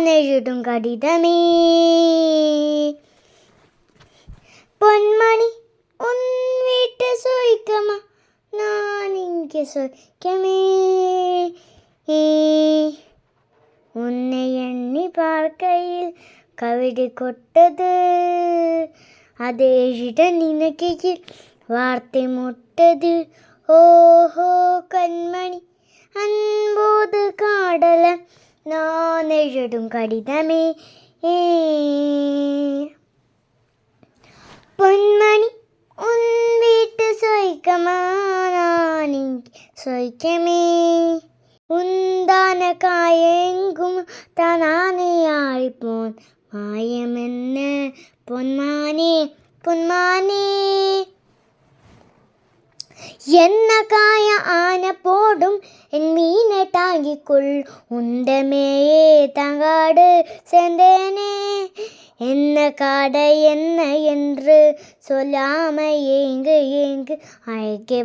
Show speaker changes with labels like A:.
A: நான் எழுதும் கடிதமே. பொன்மணி உன் வீட்டு சுய்க்கமா, நான் இங்கே சுய்க்கமே. உன்னை எண்ணி பார்க்கையில் கவிதை கொட்டது, அதை எழுத நினைக்கையில் வார்த்தை முட்டது. ஓஹோ கண்மணி அன்போது காடல, நான் எழுதும் கடிதமே. பொன்மணி உன் வீட்டு சுய்க்கமா, நான் இங்கே சுய்க்கமே. உந்தான காயெங்கும் தானே ஆறிப்போன், மாயம் என்ன பொன்மானே பொன்மானே. என்ன காய ஆன போடும் என் மீனை தாங்கிக்குள், உண்டமேயே தங்காடு சேர்ந்தேனே. என்ன காடை என்ன என்று சொல்லாம ஏங்கு ஏங்கு அழைக்க